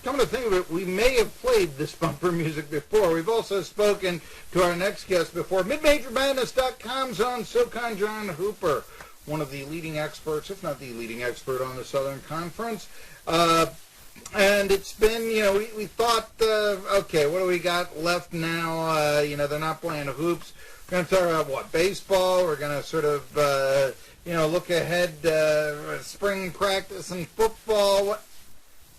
Come to think of it, we may have played this bumper music before. We've also spoken to our next guest before. MidMajorMadness.com's own SoCon John Hooper, one of the leading experts, if not the leading expert on the Southern Conference. And it's been, we thought, okay, what do we got left now? They're not playing hoops. We're going to talk about, baseball. We're going to sort of, look ahead, spring practice and football.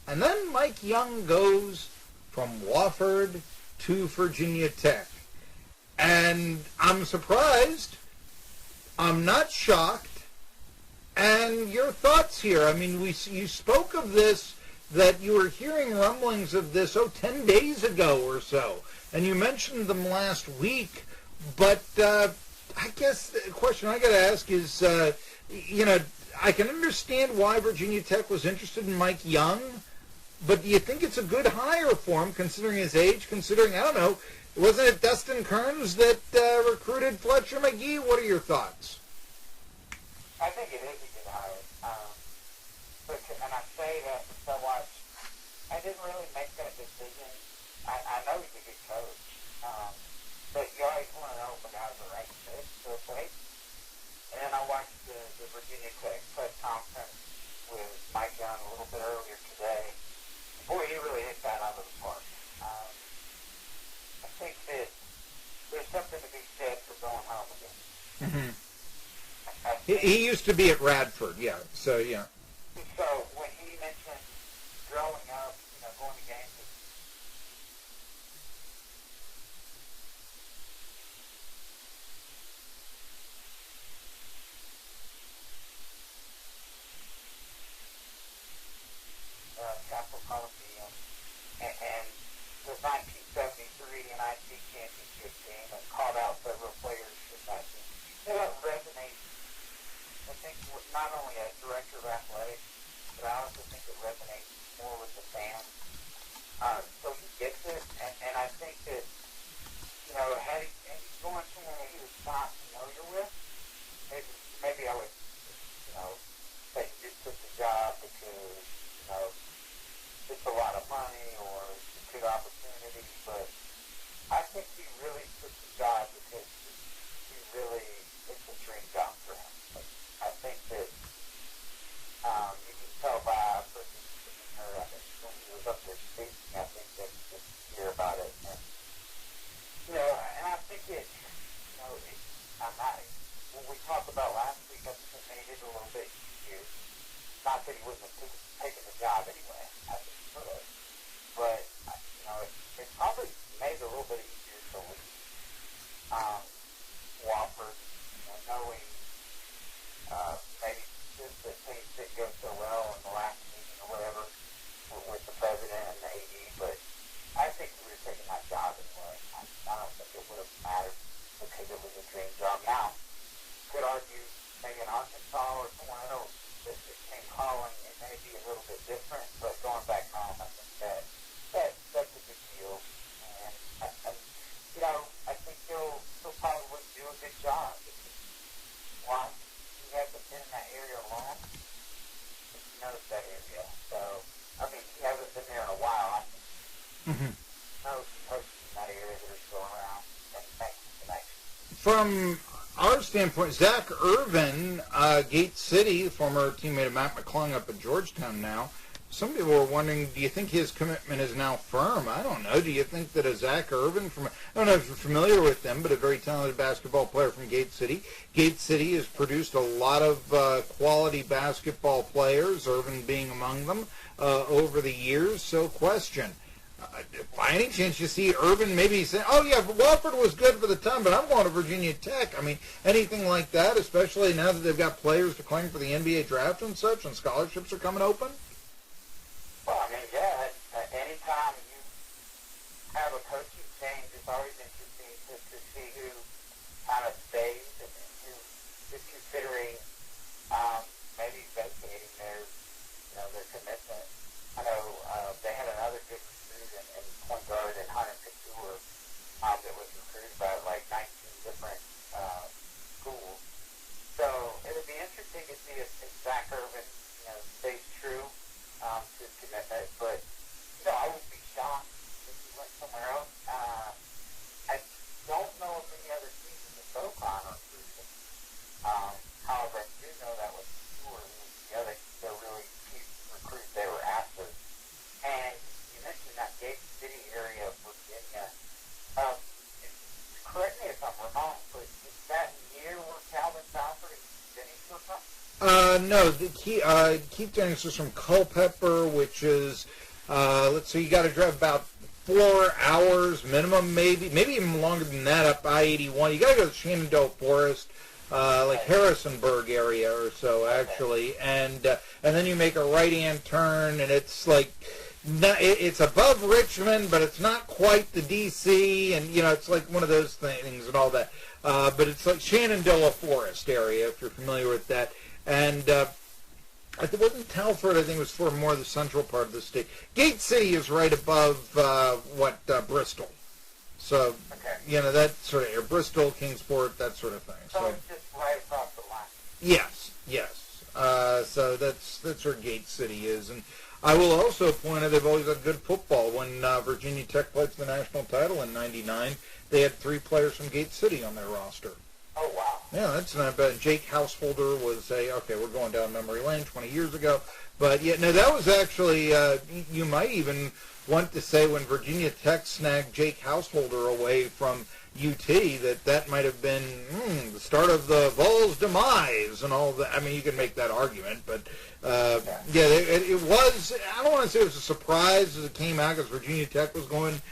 And then Mike Young goes from Wofford to Virginia Tech. And I'm surprised. I'm not shocked. And your thoughts here. I mean, you spoke of this, that you were hearing rumblings of this, 10 days ago or so. And you mentioned them last week. But I guess the question I got to ask is, I can understand why Virginia Tech was interested in Mike Young. But do you think it's a good hire for him, considering his age, considering, I don't know, wasn't it Dustin Kearns that recruited Fletcher McGee? What are your thoughts? I think it is a good hire. And I say that because I didn't really make that decision. I know he's a good coach. But you always want to know if a guy's the right fit for a place. And then I watched the Virginia Tech press conference with Mike Young a little bit earlier today. Boy, he really hit that out of the park. I think that there's something to be said for going home again. Mm-hmm. He used to be at Radford, yeah. So, yeah. So when he mentioned growing up, going to games with Capitol Coliseum, and the 1973 NIC championship team, and called out several players from that team. That resonates, I think, not only as director of athletics, but I also think it resonates more with the fans. So he gets it, and I think that, had he going somewhere that he was not familiar with, maybe I would, say just took the job because, it's a lot of money or it's a good opportunity, but I think he really took the job because it's a dream job for him. I think that you can tell by a person sitting her, I think when he was up there speaking, I think that you could hear about it. And, and I think when we talked about last week, I think it made it a little bit easier. Not that he wasn't taking the job anyway. I think he could have. But, it probably made it a little bit easier to leave Wofford, knowing maybe just that things didn't go so well in the last meeting or whatever with the president and the AD. But I think we were taking that job anyway. I don't think it would have mattered because it was a dream job. Now, could argue maybe in Arkansas or somewhere else that it came calling, it may be a little bit different, but going back home, I think that's a big deal. And I think he'll probably do a good job. Because, he hasn't been in that area long, but he knows that area. So, he hasn't been there in a while. I think he knows some coaches in that area that are still around and makes the connection. From our standpoint, Zach Irvin, Gate City, former teammate of Matt McClung up at Georgetown now, some people were wondering, do you think his commitment is now firm? I don't know. Do you think that a Zach Irvin I don't know if you're familiar with them, but a very talented basketball player from Gate City. Gate City has produced a lot of quality basketball players, Irvin being among them, over the years. So question. By any chance you see Irvin maybe saying, Wofford was good for the time, but I'm going to Virginia Tech. Anything like that, especially now that they've got players declaring for the NBA draft and such, and scholarships are coming open? Well, anytime you have a coaching change, it's always interesting to see who kind of stays and who is considering maybe vacating their commitment. I know they had another good recruit in point guard and Hunter Couture that was recruited by like 19 different schools. So it would be interesting to see if Zach Irvin stays true No, Keith Daniels is from Culpeper, which is, let's see, you got to drive about 4 hours minimum, maybe even longer than that up I-81. You got to go to Shenandoah Forest, like Harrisonburg area or so, actually, and then you make a right-hand turn, and it's like, it's above Richmond, but it's not quite the D.C., and, it's like one of those things and all that. But it's like Shenandoah Forest area, if you're familiar with that. And it wasn't Telford, I think it was for more of the central part of the state. Gate City is right above, Bristol. So, that sort of area. Bristol, Kingsport, that sort of thing. So it's just right across the line. Yes. So that's where Gate City is. And I will also point out they've always had good football. When Virginia Tech played for the national title in '99, they had 3 players from Gate City on their roster. Oh, wow. Yeah, that's not bad. Jake Householder was we're going down memory lane 20 years ago. But, that was actually, you might even want to say when Virginia Tech snagged Jake Householder away from UT, that might have been the start of the Vols' demise and all that. I mean, you can make that argument, but it was, I don't want to say it was a surprise as it came out because Virginia Tech was going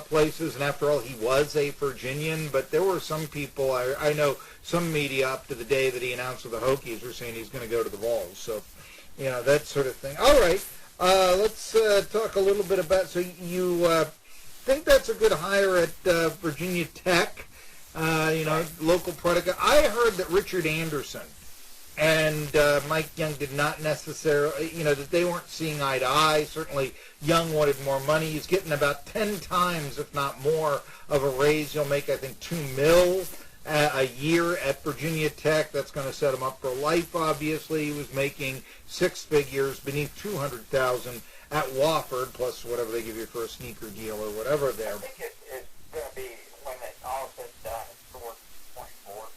places, and after all, he was a Virginian, but there were some people, I know some media up to the day that he announced with the Hokies were saying he's going to go to the Vols, so, that sort of thing. All right, let's talk a little bit about, so you think that's a good hire at Virginia Tech, local product. I heard that Richard Anderson and Mike Young did not necessarily, that they weren't seeing eye to eye. Certainly Young wanted more money. He's getting about 10 times, if not more, of a raise. He'll make, I think, $2 million a year at Virginia Tech. That's going to set him up for life, obviously. He was making 6 figures, beneath $200,000 at Wofford, plus whatever they give you for a sneaker deal or whatever there. I think it's going to be, when it's all said and done, it's 4.4.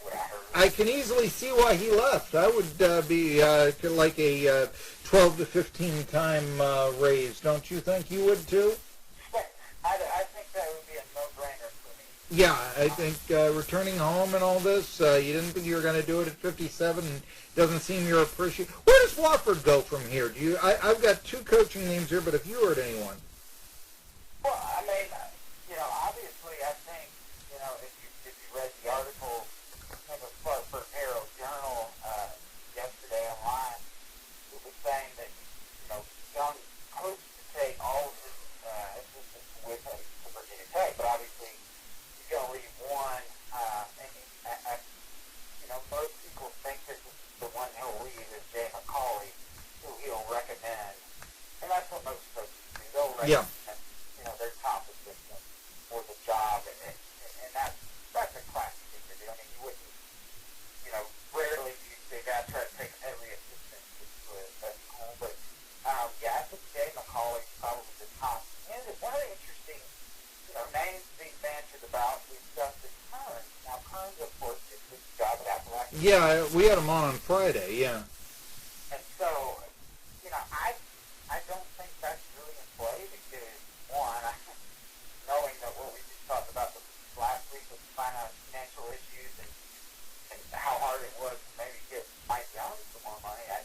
What I heard. I can easily see why he left. I would be like a 12 to 15 time raise. Don't you think you would too? I think that would be a no-brainer for me. Yeah, I think returning home and all this, you didn't think you were going to do it at 57. Doesn't seem you're appreciating. Where does Wofford go from here? I've got 2 coaching names here, but if you heard anyone? Well, I mean, obviously, I think, if you read the article in the Hartford Herald Journal yesterday online, it was saying that, Young hopes to take all of his assistants with him to Virginia Tech, but obviously he's going to leave one, most people think that the one he'll leave is Jay McCauley, who he'll recommend, and that's what most coaches do. They'll recommend, their top assistant for the job, and that's a classic thing to do. I mean, you wouldn't, rarely do you see a guy try to take every assistant to a school, but I think Jay McCauley is probably the top. And one of the interesting, names being bantered about is Justin Kearns. Now, Kearns, of course, did this job at Appalachian. Yeah, we had him on Friday, yeah. And so, I don't think that's really in play because, one, knowing that what we just talked about last week was financial issues and how hard it was to maybe get Mike Young some more money, I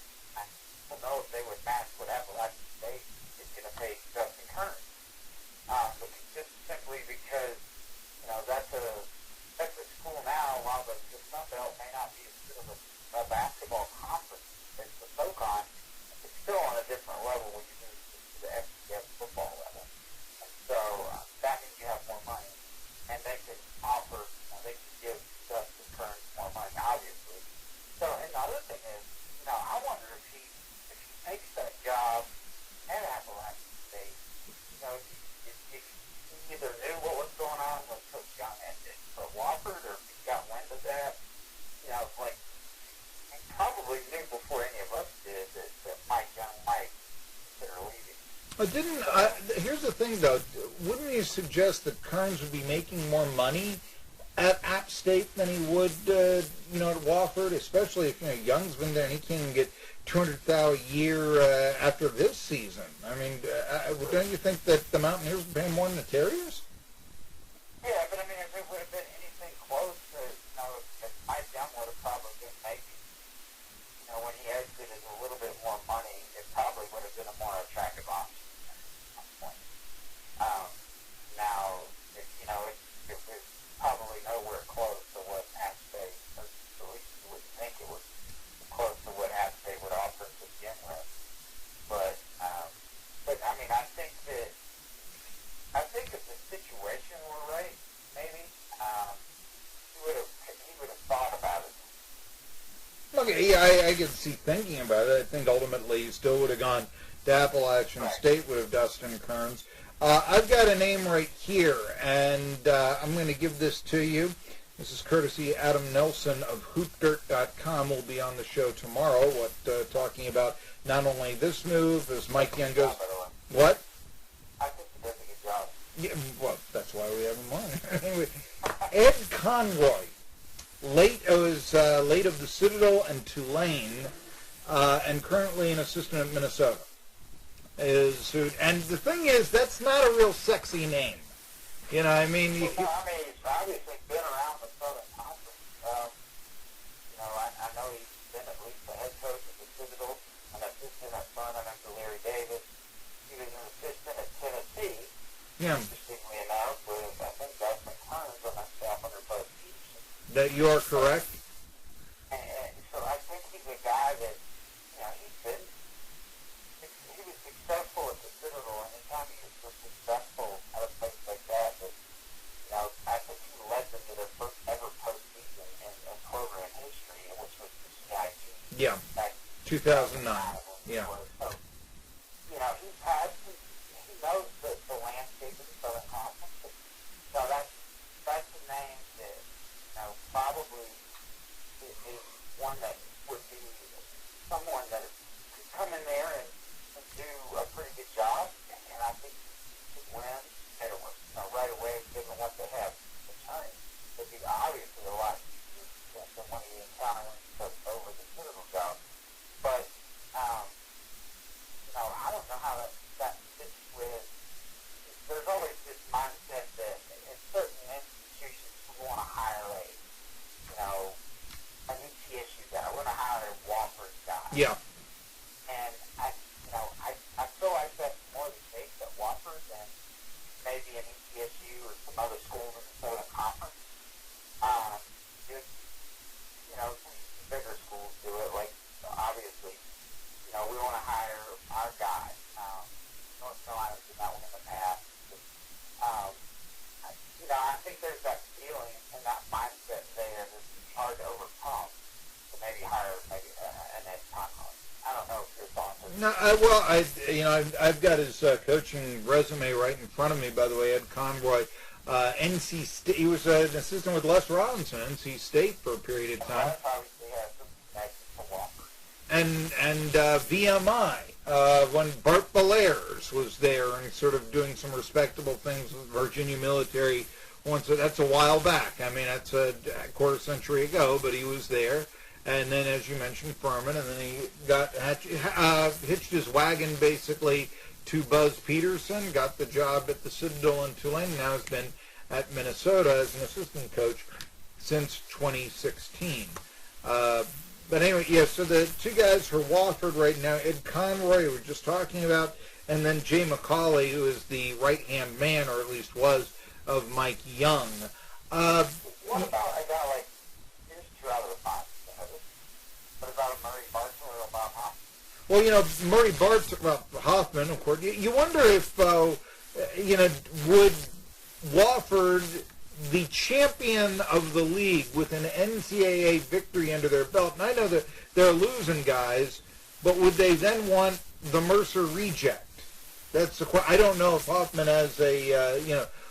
don't know if they would match what Appalachian State is going to pay Justin Kearns. But just simply because, that's a school now, while the Sun Belt may not be as good of a basketball conference as the SoCon, it's still on a different level when you move to the FCS football level. And so that means you have more money. And they can offer, they can give Justin Kearns more money, obviously. So, and the other thing is, I wonder if he takes that job at Appalachian State, if he either knew what was going on with Coach Young and for Wofford, or if he got wind of that, he probably knew before any of us did that Mike Young might consider leaving. Here's the thing, though. Wouldn't you suggest that Kearns would be making more money at App State than he would, at Wofford, especially if, Young's been there and he can't even get $200,000 a year after this season? I mean, don't you think that the Mountaineers would pay more than the Terriers? Yeah, but I mean, if it would have been anything close to, if Mike Young would have probably been making, have been a more attractive option at some point. Now, it was probably nowhere close to what App State, or at least you would think it was close to what App State would offer to begin with. But I mean, I think if the situation were right, maybe he would have thought about it. Okay, yeah, I can see thinking about it. I think ultimately he still would have gone to Appalachian State, would have Dustin Kearns. I've got a name right here, and I'm going to give this to you. This is courtesy Adam Nelson of HoopDirt.com. Will be on the show tomorrow, talking about not only this move, as Mike Young goes. What? I think he does a good job. Yeah, well, that's why we have him on. Anyway, Ed Conroy, late of the Citadel and Tulane, and currently an assistant at Minnesota. And the thing is, that's not a real sexy name. You know, I mean, he's obviously been around the Southern Conference. I know he's been at least the head coach of the Citadel, an assistant at Furman under Larry Davis. He was an assistant at Tennessee. Yeah. Interestingly enough, with I think Dustin Kearns on that staff under Buzz Peterson. That you are correct. And so I think he's a guy that, he was successful at the Citadel, and anytime he was successful at a place like that, I think he led them to their first ever postseason in program history, which was the CIT. Yeah, 2009. Yeah. So, he knows the landscape of the Southern Conference. So that's a name that, probably is one that would be someone that could come in there and do a pretty good job, and I think could win right away, given what they have returning. It'd be obviously a lot easier than when he encountered when he took over the Citadel job. But, I don't know how that fits with. There's always this mindset that in certain institutions we want to hire an ETSU guy. We want to hire a Wofford guy. Yeah. And I feel like that's more the case at Wofford than maybe an ETSU or some other schools in the Southern Conference. Some bigger schools do it. Like, obviously, we want to hire our guy. North Carolina's done that one in the past. But, I think there's that feeling and that mindset there that's hard to overcome to maybe hire an Ed Conroy. I don't know if your thoughts are... No, I've got his coaching resume right in front of me, by the way, Ed Conroy. NC State, he was an assistant with Les Robinson, NC State, for a period of time. Obviously has some connections to Wofford. And VMI, when Bart Belair's was there and sort of doing some respectable things with Virginia Military. That's a while back. I mean, that's a quarter century ago, but he was there. And then, as you mentioned, Furman, and then he got hitched his wagon basically to Buzz Peterson, got the job at the Citadel in Tulane, now has been at Minnesota as an assistant coach since 2016. But anyway, yeah, so the two guys for Wofford right now, Ed Conroy, who we were just talking about, and then Jay McCauley, who is the right-hand man, or at least was, of Mike Young. What about a guy like, here's two out of the five. What about Murray Barton or Bob Hoffman? Well, Murray Hoffman, of course. You wonder if, would Wofford, the champion of the league with an NCAA victory under their belt, and I know that they're losing guys, but would they then want the Mercer reject? That's the question. I don't know if Hoffman has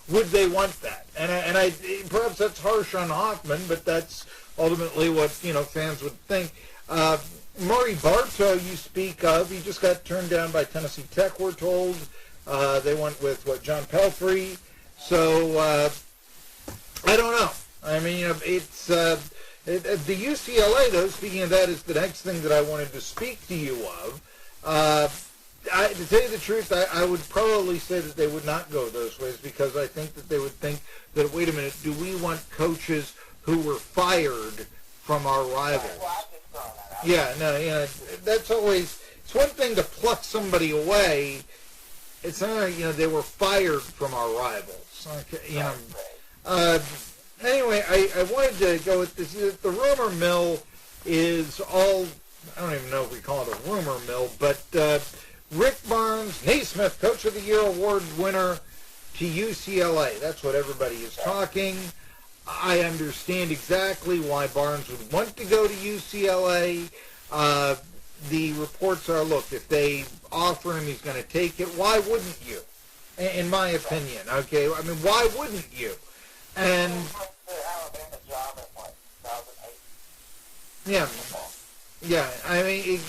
would they want that? And I perhaps that's harsh on Hoffman, but that's ultimately what, fans would think. Murray Bartow, you speak of, he just got turned down by Tennessee Tech, we're told. They went with, John Pelfrey. So, I don't know. I mean, it's the UCLA, though, speaking of that, is the next thing that I wanted to speak to you of. To tell you the truth, I would probably say that they would not go those ways, because I think that they would think that, wait a minute, do we want coaches who were fired from our rivals? Well, I'm just throwing that out. Yeah, no, that's always, it's one thing to pluck somebody away. It's another, they were fired from our rivals. Okay, anyway, I wanted to go with this. The rumor mill is all, I don't even know if we call it a rumor mill, but Rick Barnes, Naismith Coach of the Year award winner to UCLA. That's what everybody is talking. I understand exactly why Barnes would want to go to UCLA. The reports are, look, if they offer him, he's going to take it. Why wouldn't you? In my opinion, okay? I mean, why wouldn't you? And yeah. I mean,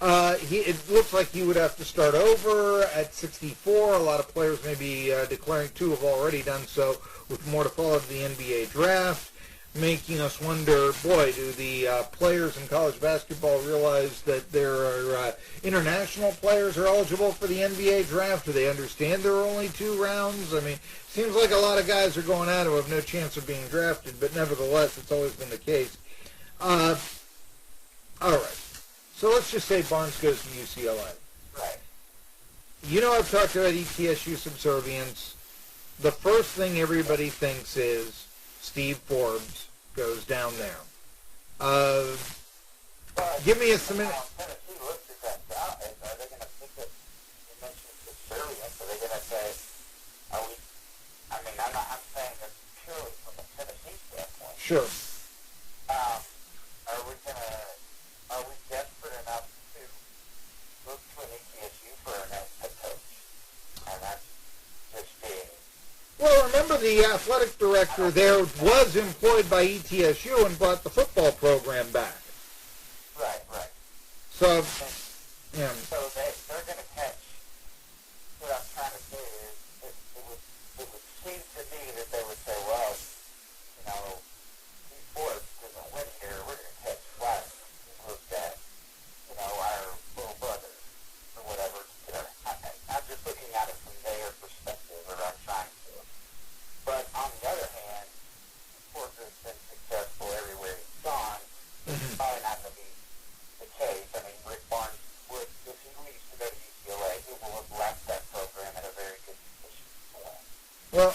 it looks like he would have to start over at 64. A lot of players may be declaring to have already done so, with more to follow the NBA draft, making us wonder, boy, do the players in college basketball realize that there are international players are eligible for the NBA draft? Do they understand there are only 2 rounds? I mean, seems like a lot of guys are going out who have no chance of being drafted, but nevertheless, it's always been the case. All right. So let's just say Barnes goes to UCLA. Right. I've talked about ETSU subservience. The first thing everybody thinks is Steve Forbes goes down there. Give me a minute. Tennessee looks at that job. Are they going to pick it? You mentioned subservience. Are they going to say, are we? I mean, I'm saying that purely from a Tennessee standpoint. Sure. Are we desperate enough to look to an ETSU for a next head coach? And that's just being. Well, remember the athletic director there was employed by ETSU and brought the football program back. Right. So, yeah. So they're going to catch. What I'm trying to say is, it would seem to me that they would say, well, Steve Forbes doesn't win here. We're going to catch flack. Looked at, our little brother or whatever. I'm just looking at it from their perspective, or I'm trying to. But on the other hand, Forbes has been successful everywhere he's gone. It's probably not going to be the case. I mean, Rick Barnes would, if he leaves to go to UCLA, he will have left that program in a very good position to win. Well,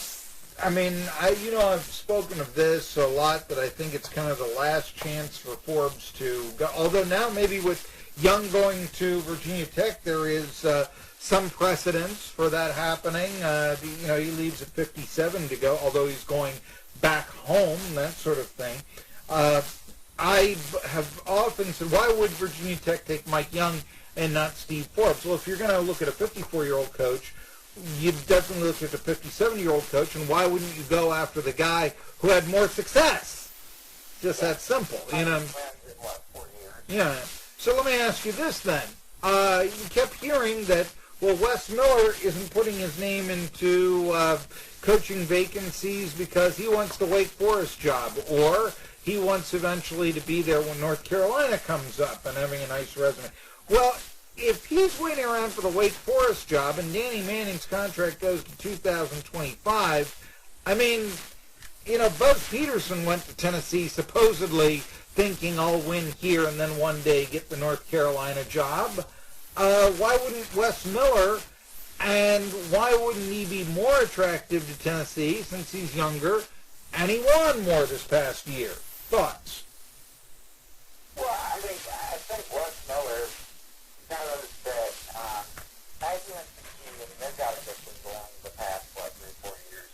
I mean, I've spoken of this a lot, but I think it's kind of the last chance for Forbes to go. Although now maybe with Young going to Virginia Tech, there is some precedence for that happening. He leaves at 57 to go, although he's going back home, that sort of thing. I have often said, why would Virginia Tech take Mike Young and not Steve Forbes? Well, if you're going to look at a 54-year-old coach, you'd definitely look at the 57-year-old coach, and why wouldn't you go after the guy who had more success? Just that simple, Yeah. So let me ask you this then. You kept hearing that, Wes Miller isn't putting his name into coaching vacancies because he wants the Wake Forest job, or he wants eventually to be there when North Carolina comes up and having a nice resume. Well, if he's waiting around for the Wake Forest job and Danny Manning's contract goes to 2025, I mean, Buzz Peterson went to Tennessee supposedly thinking I'll win here and then one day get the North Carolina job. Why wouldn't Wes Miller, and why wouldn't he be more attractive to Tennessee since he's younger and he won more this past year? Thoughts? Well, I think Wes Miller knows that as you and they've got a system going the past, 3-4 years.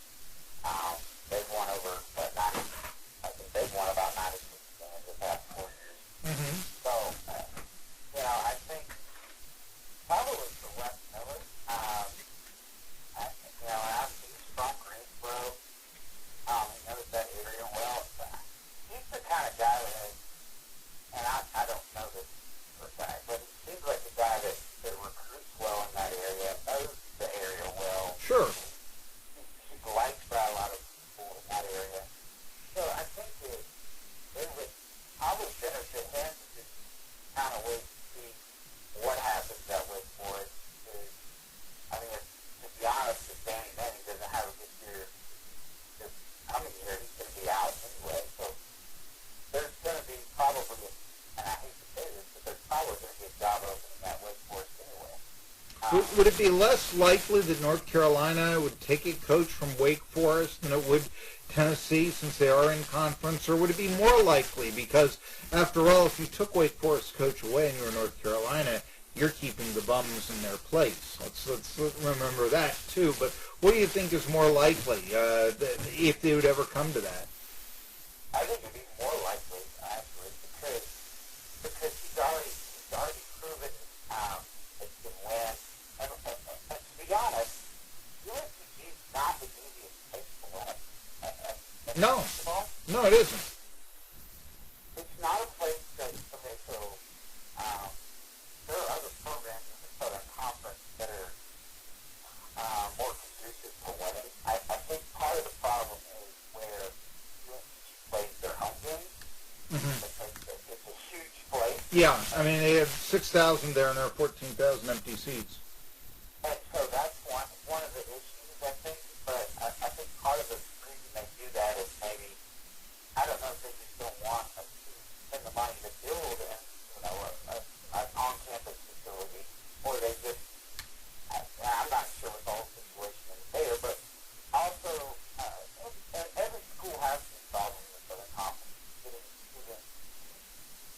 They've won over, I think they've won about 96 games the past 4 years. Mm-hmm. So, I think probably for Wes Miller, he's from Greensboro. He knows that area well. He's the kind of guy that, and I don't know this for a fact, but he seems like the guy that recruits well in that area, knows the area well. Sure. He's liked by a lot of people in that area. So I think that it would probably benefit him to just kind of wait to see what happens at Wake Forest. Would it be less likely that North Carolina would take a coach from Wake Forest than it would Tennessee, since they are in conference, or would it be more likely? Because, after all, if you took Wake Forest coach away and you were North Carolina, you're keeping the bums in their place. Let's remember that, too. But what do you think is more likely, if they would ever come to that? I think it'd be more likely, actually, because he's already proven that he can win. And to be honest, UNCG is not the easiest place to win. No, it isn't. It's not a place that, okay, so there are other programs in the Southern Conference that are more conducive to winning. I think part of the problem is where UNCG plays their home games. Because it's a huge place. Yeah, I mean, they have 6,000 there and there are 14,000 empty seats. And so that's one of the issues, I think. But I think part of the reason they do that is maybe, I don't know if they just don't want to spend the money to build an on-campus facility, or they just, I'm not sure what the whole situation is there, but also, every school has some problems in the Southern Conference, getting students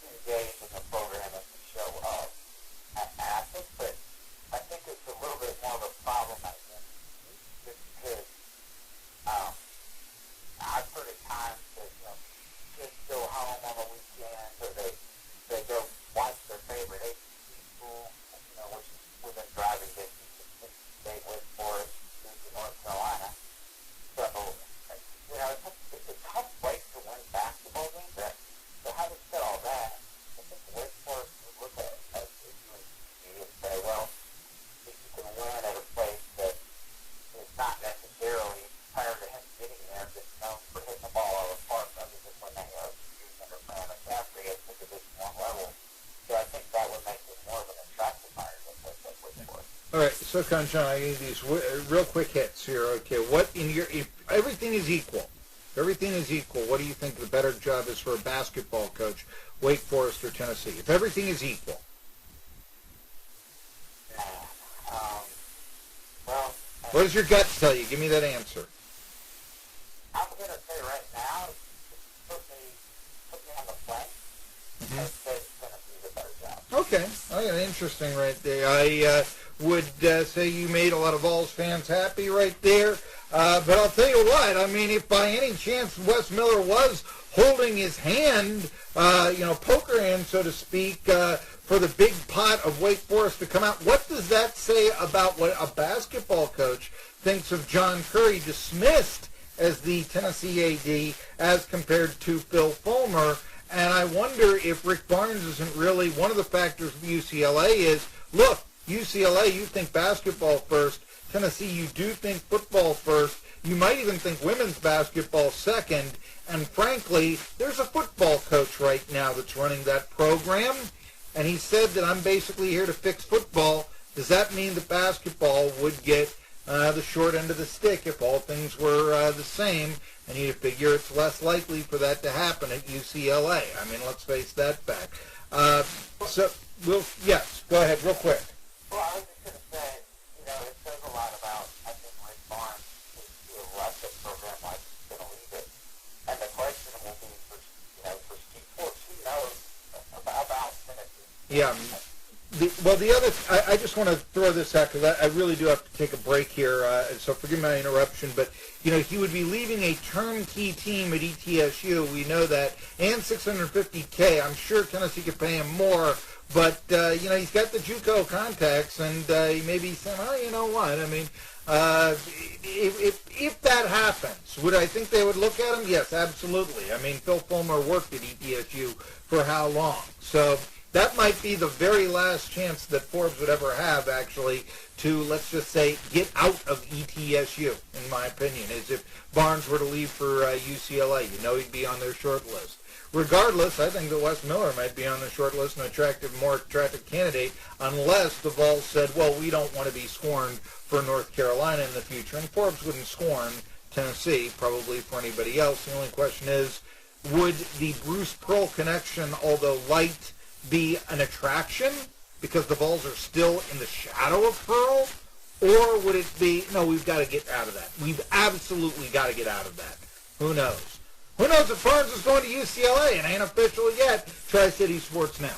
engaged in the program as we show up. And I think that, I think it's a little bit more of a problem at the end, just because I've heard at times that, kids go home on the weekends, or they go watch their favorite ACC school, which is within driving distance of Mississippi State, Wake Forest, to North Carolina. So, it's a tough place to win basketball games. So having said all that, I think Wake Forest would look at UNCG and say, well, if you can win at a place that is not necessarily, prior to him getting there, just known for hitting the ball out of the park, other than when they are using under Fran McCaffrey at the Division I level. So I think that would make it more of an attractive hire than Wake Forest. All right, SoCon John, I need these real quick hits here. Okay, if everything is equal, what do you think the better job is for a basketball coach, Wake Forest or Tennessee? If everything is equal. What does your gut tell you? Give me that answer. I'm going to say right now, put me on the flank. I'd say Tennessee's a better job. Okay, interesting right there. I would say you made a lot of Vols fans happy right there. But I'll tell you what, I mean, if by any chance Wes Miller was holding his hand, poker hand, so to speak, for the big pot of Wake Forest to come out, what does that say about what a basketball coach thinks of John Curry, dismissed as the Tennessee AD, as compared to Phil Fulmer? And I wonder if Rick Barnes isn't really one of the factors of UCLA is, look, UCLA, you think basketball first. Tennessee, you do think football first. You might even think women's basketball second. And frankly, there's a football coach right now that's running that program. And he said that I'm basically here to fix football. Does that mean that basketball would get the short end of the stick if all things were the same? And you figure it's less likely for that to happen at UCLA. I mean, let's face that fact. Yes, go ahead real quick. Well, I was just going to say, it says a lot about, I think, Rick Barnes to have left a program like he's going to leave it. And the question will be for Steve Forbes, who knows about Tennessee? Yeah. I just want to throw this out because I really do have to take a break here, so forgive my interruption, but, he would be leaving a turnkey team at ETSU, we know that, and $650K. I'm sure Tennessee could pay him more, but, he's got the JUCO contacts, and he may be saying, oh, you know what, I mean, if that happens, would I think they would look at him? Yes, absolutely. I mean, Phil Fulmer worked at ETSU for how long? So that might be the very last chance that Forbes would ever have, actually, to, let's just say, get out of ETSU, in my opinion, is if Barnes were to leave for UCLA. He'd be on their short list. Regardless, I think that Wes Miller might be on the short list, an more attractive candidate, unless the Vols said, well, we don't want to be scorned for North Carolina in the future. And Forbes wouldn't scorn Tennessee, probably for anybody else. The only question is, would the Bruce Pearl connection, although light, be an attraction? because the Vols are still in the shadow of Pearl? Or would it be, no, we've got to get out of that. We've absolutely got to get out of that. Who knows? Who knows if Barnes is going to UCLA? It ain't official yet. Tri-City Sports Now.